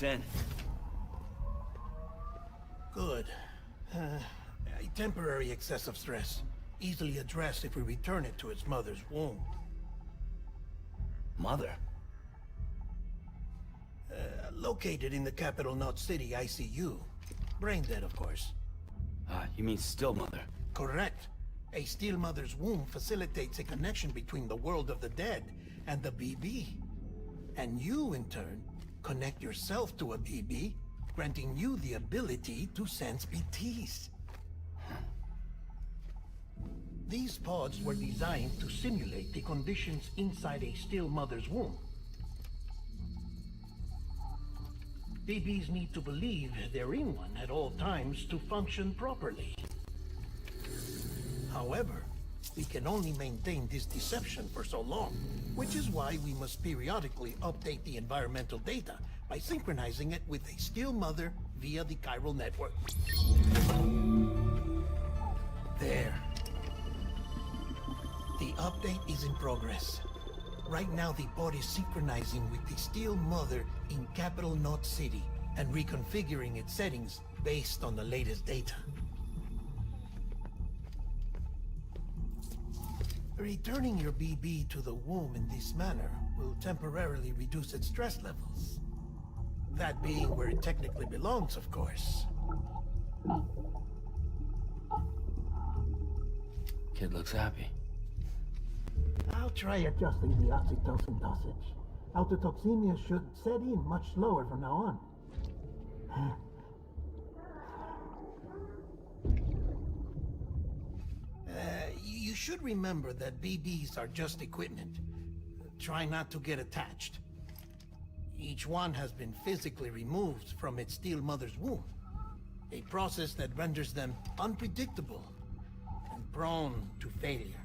10. Good. A temporary excessive stress. Easily addressed if we return it to its mother's womb. Mother? Located in the capital Knot City ICU. Brain dead, of course. You mean still mother? Correct. A still mother's womb facilitates a connection between the world of the dead and the BB. And you, in turn, connect yourself to a BB, granting you the ability to sense BTs. These pods were designed to simulate the conditions inside a still mother's womb. BBs need to believe they're in one at all times to function properly. However, we can only maintain this deception for so long, which is why we must periodically update the environmental data by synchronizing it with a still mother via the chiral network. There. The update is in progress. Right now, the pod is synchronizing with the still mother in capital Knot City and reconfiguring its settings based on the latest data. Returning your BB to the womb in this manner will temporarily reduce its stress levels. That being where it technically belongs, of course. Kid looks happy. I'll try adjusting the oxytocin dosage. Autotoxemia should set in much slower from now on. You should remember that BBs are just equipment. Try not to get attached. Each one has been physically removed from its still mother's womb. A process that renders them unpredictable and prone to failure.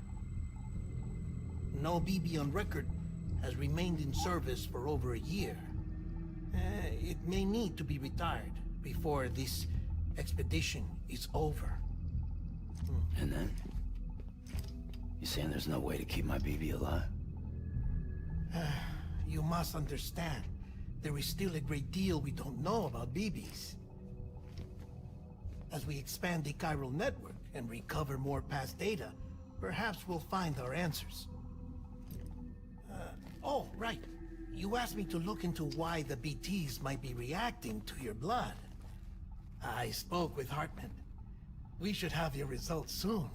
No BB on record has remained in service for over a year. It may need to be retired before this expedition is over. And then? You saying there's no way to keep my BB alive? You must understand, there is still a great deal we don't know about BBs. As we expand the chiral network and recover more past data, perhaps we'll find our answers. Oh, right. You asked me to look into why the BTs might be reacting to your blood. I spoke with Hartman. We should have your results soon.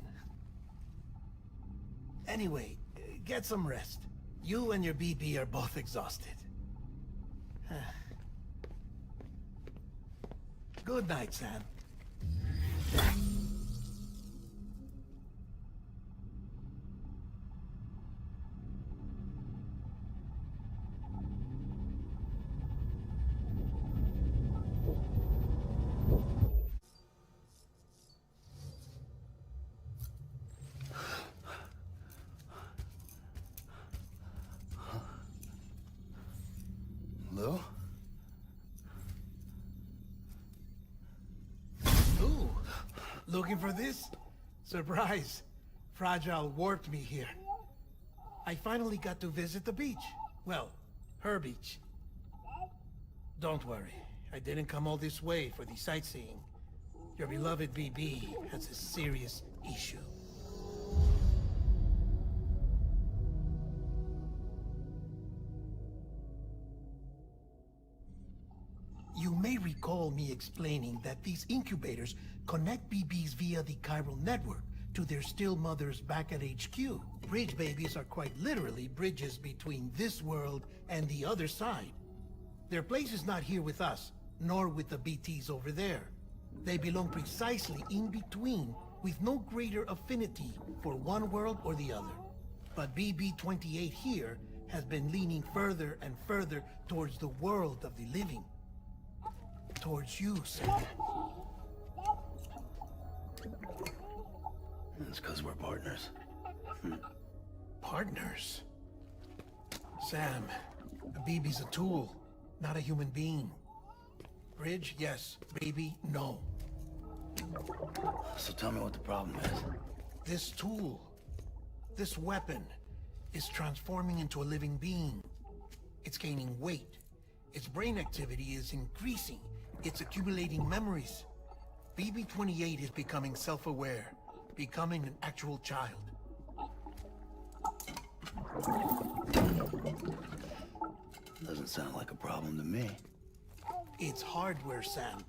Anyway, get some rest. You and your BB are both exhausted. Good night, Sam. Lou? Ooh, looking for this? Surprise. Fragile warped me here. I finally got to visit the beach. Well, her beach. Don't worry, I didn't come all this way for the sightseeing. Your beloved BB has a serious issue. You may recall me explaining that these incubators connect BBs via the chiral network to their still mothers back at HQ. Bridge babies are quite literally bridges between this world and the other side. Their place is not here with us, nor with the BTs over there. They belong precisely in between, with no greater affinity for one world or the other. But BB-28 here has been leaning further and further towards the world of the living. Towards you, Sam. It's because we're partners. Partners? Sam, a BB's a tool, not a human being. Bridge, yes. Baby, no. So tell me what the problem is. This tool, this weapon, is transforming into a living being. It's gaining weight, Its brain activity is increasing. It's accumulating memories. BB-28 is becoming self-aware, becoming an actual child. Doesn't sound like a problem to me. It's hardware, Sam.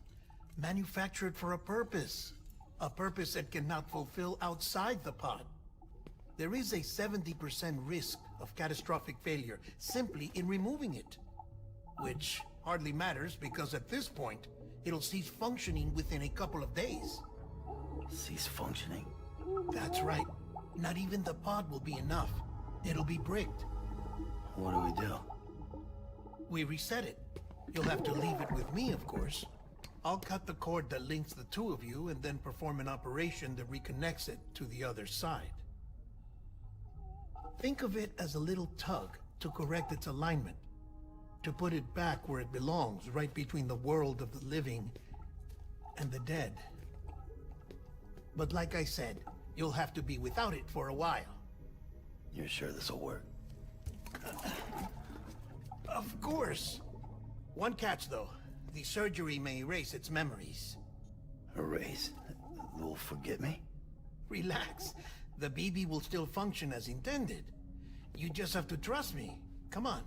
Manufactured for a purpose. A purpose it cannot fulfill outside the pod. There is a 70% risk of catastrophic failure simply in removing it. Which hardly matters because at this point, it'll cease functioning within a couple of days. Cease functioning? That's right. Not even the pod will be enough. It'll be bricked. What do we do? We reset it. You'll have to leave it with me, of course. I'll cut the cord that links the two of you and then perform an operation that reconnects it to the other side. Think of it as a little tug to correct its alignment, to put it back where it belongs, right between the world of the living and the dead. But like I said, you'll have to be without it for a while. You're sure this'll work? Of course. One catch, though. The surgery may erase its memories. Erase? They'll forget me? Relax. The BB will still function as intended. You just have to trust me. Come on.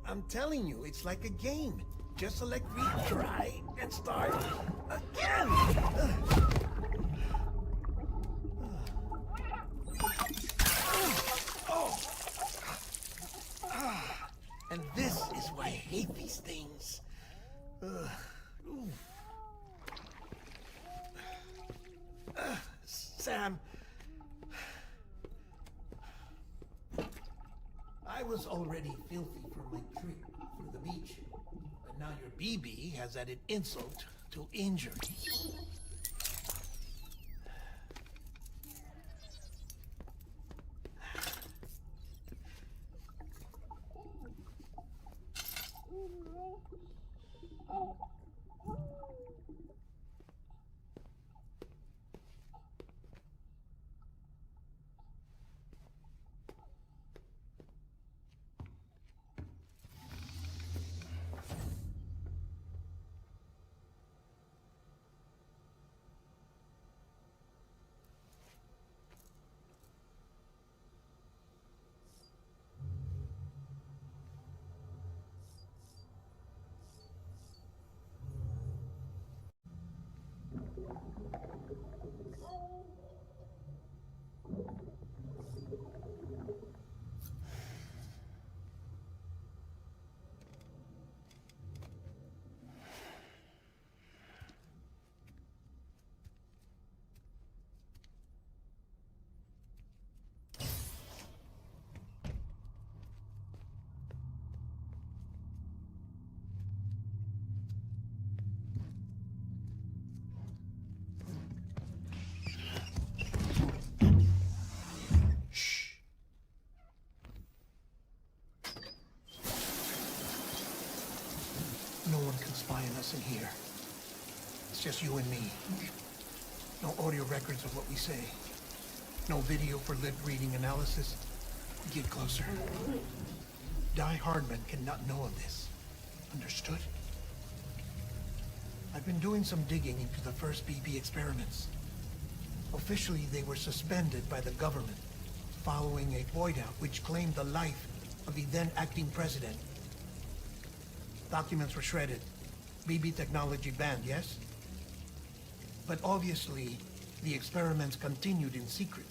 I'm telling you, it's like a game. Just select retry and start again. And this is why I hate these things. Sam, I was already filthy from my trip through the beach, but now your BB has added insult to injury. No one can spy on us in here. It's just you and me. No audio records of what we say. No video for lip-reading analysis. Get closer. Die Hardman cannot know of this. Understood? I've been doing some digging into the first BB experiments. Officially, they were suspended by the government following a void out which claimed the life of the then acting president. Documents were shredded. BB technology banned, yes? But obviously, the experiments continued in secret,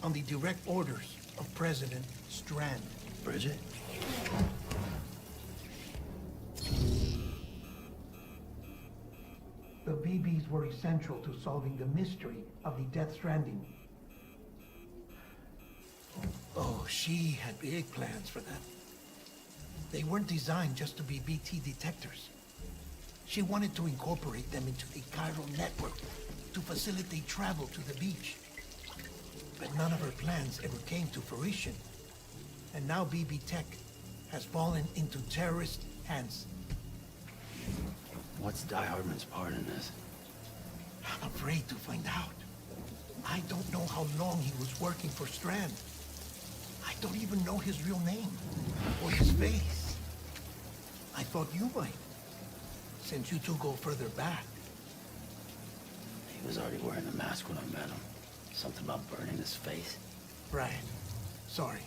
on the direct orders of President Strand. Bridget? The BBs were essential to solving the mystery of the Death Stranding. Oh, she had big plans for them. They weren't designed just to be BT detectors. She wanted to incorporate them into the chiral network to facilitate travel to the beach. But none of her plans ever came to fruition. And now BB Tech has fallen into terrorist hands. What's Die Hardman's part in this? I'm afraid to find out. I don't know how long he was working for Strand. I don't even know his real name or his face. I thought you might, since you two go further back. He was already wearing the mask when I met him. Something about burning his face. Right. Sorry.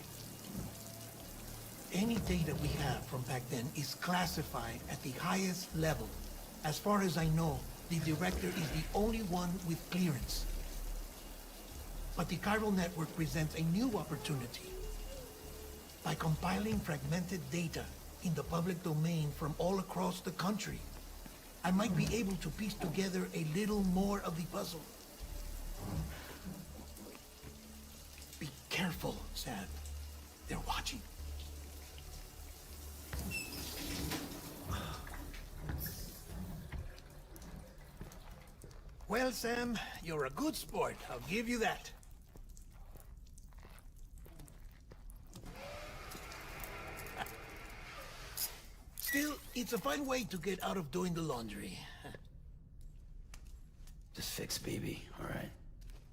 Any data we have from back then is classified at the highest level. As far as I know, the director is the only one with clearance. But the chiral network presents a new opportunity. By compiling fragmented data in the public domain from all across the country, I might be able to piece together a little more of the puzzle. Be careful, Sam. They're watching. Well, Sam, you're a good sport. I'll give you that. Still, it's a fun way to get out of doing the laundry. Just fix BB, all right?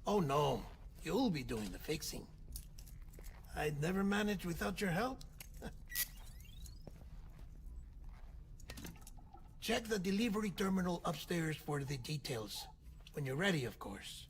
Oh, no. You'll be doing the fixing. I'd never manage without your help. Check the delivery terminal upstairs for the details. When you're ready, of course.